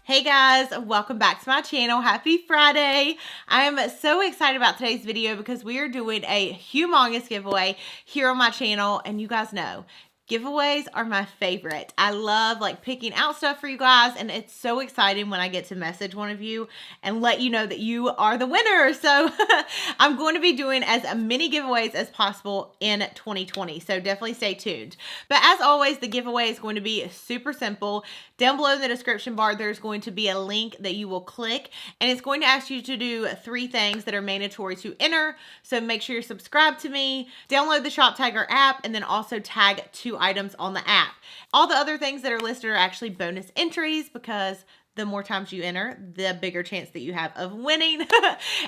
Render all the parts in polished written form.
Hey guys, welcome back to my channel. Happy Friday. I am so excited about today's video because we are doing a humongous giveaway here on my channel, and you guys know giveaways are my favorite. I love picking out stuff for you guys, and it's so exciting when I get to message one of you and let you know that you are the winner. So I'm going to be doing as many giveaways as possible in 2020. So definitely stay tuned. But as always, the giveaway is going to be super simple. Down below in the description bar, there's going to be a link that you will click, and it's going to ask you to do 3 things that are mandatory to enter. So make sure you're subscribed to me, download the ShopTagger app, and then also tag 2 items on the app. All the other things that are listed are actually bonus entries because the more times you enter, the bigger chance that you have of winning.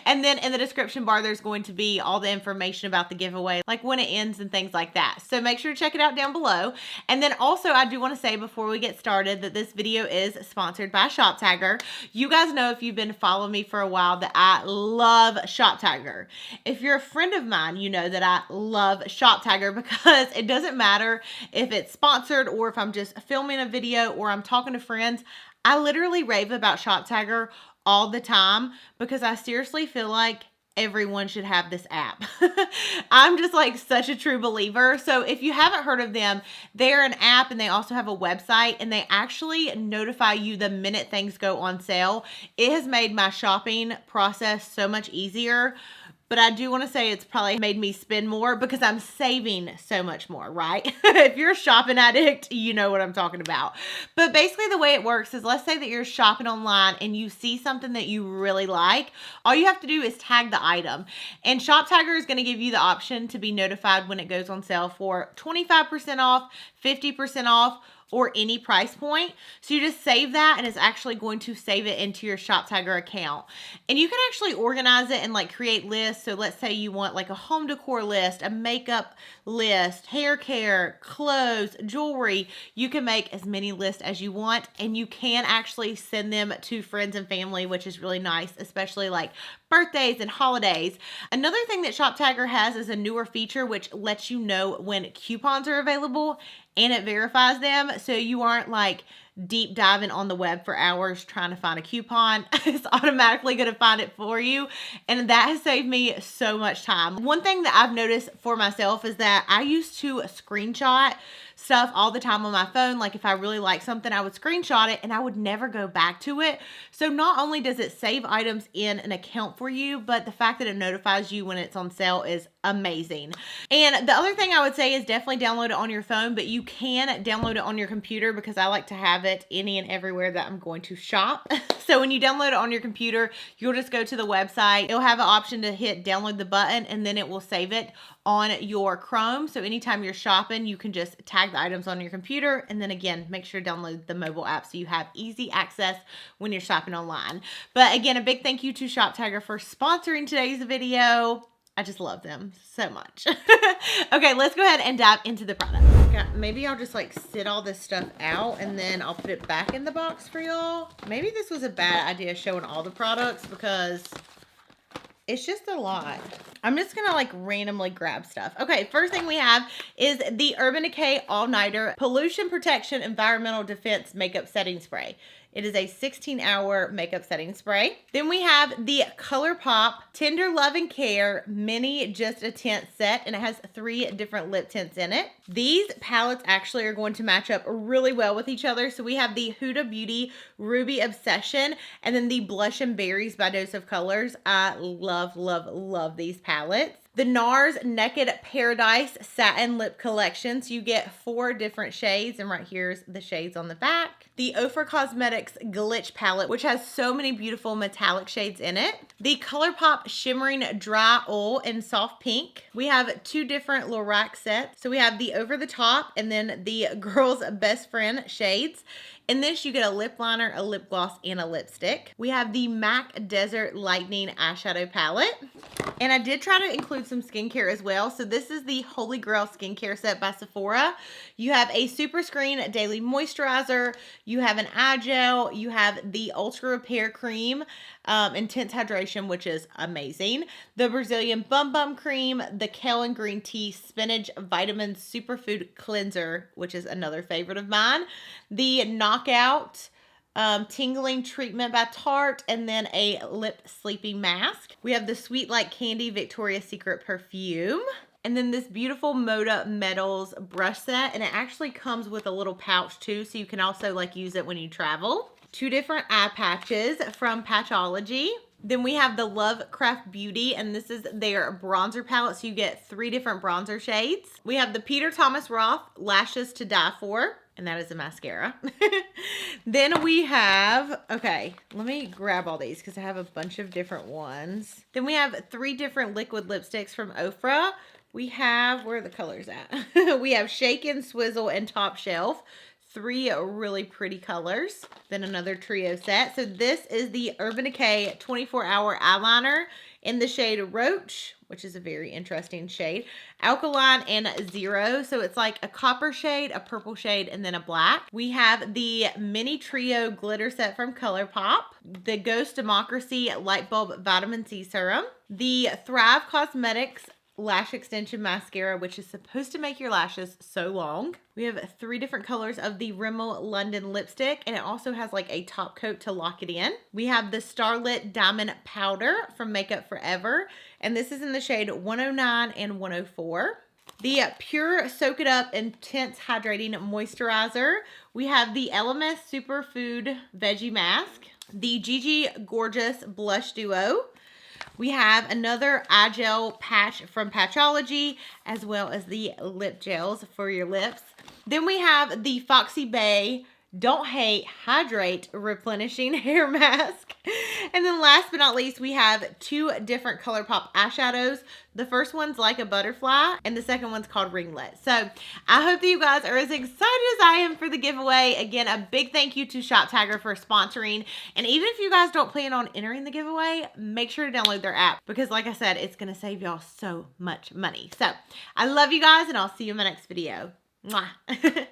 And then in the description bar, there's going to be all the information about the giveaway, like when it ends and things like that. So make sure to check it out down below. And then also, I do want to say before we get started that this video is sponsored by ShopTagger. You guys know, if you've been following me for a while, that I love ShopTagger. If you're a friend of mine, you know that I love ShopTagger because it doesn't matter if it's sponsored or if I'm just filming a video or I'm talking to friends. I literally rave about ShopTagger all the time because I seriously feel like everyone should have this app. I'm just such a true believer. So if you haven't heard of them, they're an app and they also have a website, and they actually notify you the minute things go on sale. It has made my shopping process so much easier. But I do want to say it's probably made me spend more because I'm saving so much more, right? If you're a shopping addict, you know what I'm talking about. But basically the way it works is, let's say that you're shopping online and you see something that you really like. All you have to do is tag the item. And ShopTagger is going to give you the option to be notified when it goes on sale for 25% off, 50% off, or any price point. So you just save that, and it's actually going to save it into your ShopTagger account. And you can actually organize it and create lists. So let's say you want a home decor list, a makeup list, hair care, clothes, jewelry. You can make as many lists as you want, and you can actually send them to friends and family, which is really nice, especially birthdays and holidays. Another thing that ShopTagger has is a newer feature which lets you know when coupons are available, and it verifies them, so you aren't deep diving on the web for hours trying to find a coupon. It's automatically going to find it for you, and that has saved me so much time. One thing that I've noticed for myself is that I used to screenshot stuff all the time on my phone. If I really like something, I would screenshot it and I would never go back to it. So not only does it save items in an account for you, but the fact that it notifies you when it's on sale is amazing. And the other thing I would say is definitely download it on your phone, but you can download it on your computer because I like to have it any and everywhere that I'm going to shop. So when you download it on your computer, you'll just go to the website. It'll have an option to hit download the button, and then it will save it on your Chrome. So anytime you're shopping, you can just tag the items on your computer, and then again, make sure to download the mobile app so you have easy access when you're shopping online. But again, a big thank you to ShopTagger for sponsoring today's video. I just love them so much. Okay, let's go ahead and dive into the product. Okay, maybe I'll just sit all this stuff out and then I'll put it back in the box for y'all. Maybe this was a bad idea showing all the products because it's just a lot. I'm just gonna randomly grab stuff. Okay, first thing we have is the Urban Decay All Nighter Pollution Protection Environmental Defense Makeup Setting Spray. It is a 16-hour makeup setting spray. Then we have the ColourPop Tender Love and Care Mini Just a Tint Set, and it has 3 different lip tints in it. These palettes actually are going to match up really well with each other. So we have the Huda Beauty Ruby Obsession, and then the Blush and Berries by Dose of Colors. I love, love, love these palettes. The NARS Naked Paradise Satin Lip Collection. So you get 4 different shades, and right here's the shades on the back. The Ofra Cosmetics Glitch Palette, which has so many beautiful metallic shades in it. The ColourPop Shimmering Dry Oil in Soft Pink. We have 2 different Lorac sets. So we have the Over the Top and then the Girl's Best Friend shades. In this, you get a lip liner, a lip gloss, and a lipstick. We have the MAC Desert Lightning eyeshadow palette. And I did try to include some skincare as well. So this is the Holy Grail skincare set by Sephora. You have a Super Screen Daily Moisturizer. You have an eye gel. You have the Ultra Repair Cream, Intense Hydration, which is amazing. The Brazilian Bum Bum Cream, the Kale and Green Tea Spinach Vitamin Superfood Cleanser, which is another favorite of mine. The Knockout Tingling Treatment by Tarte, and then a lip sleeping mask. We have the Sweet Like Candy Victoria's Secret perfume. And then this beautiful Moda Metals brush set, and it actually comes with a little pouch too, so you can also like use it when you travel. 2 different eye patches from Patchology. Then we have the Lovecraft Beauty, and this is their bronzer palette, so you get 3 different bronzer shades. We have the Peter Thomas Roth Lashes to Die For, and that is a mascara. Then we have, okay, let me grab all these because I have a bunch of different ones. Then we have 3 different liquid lipsticks from Ofra. We have, where are the colors at? We have Shaken, Swizzle, and Top Shelf. 3 really pretty colors. Then another trio set. So this is the Urban Decay 24-Hour Eyeliner in the shade Roach, which is a very interesting shade. Alkaline and Zero. So it's like a copper shade, a purple shade, and then a black. We have the Mini Trio Glitter Set from ColourPop. The Ghost Democracy Light Bulb Vitamin C Serum. The Thrive Cosmetics Lash Extension Mascara, which is supposed to make your lashes so long. We have 3 different colors of the Rimmel London lipstick, and it also has like a top coat to lock it in. We have the Starlit Diamond Powder from Makeup Forever, and this is in the shade 109 and 104. The Pure Soak It Up Intense Hydrating Moisturizer. We have the LMS Superfood Veggie Mask. The Gigi Gorgeous Blush Duo. We have another eye gel patch from Patchology, as well as the lip gels for your lips. Then we have the Foxy Bay Don't Hate Hydrate Replenishing Hair Mask. And then last but not least, we have 2 different ColourPop eyeshadows. The first one's Like a Butterfly, and the second one's called Ringlet. So I hope that you guys are as excited as I am for the giveaway. Again, a big thank you to Shop Tiger for sponsoring. And even if you guys don't plan on entering the giveaway, make sure to download their app, because like I said, it's going to save y'all so much money. So I love you guys, and I'll see you in my next video. Mwah.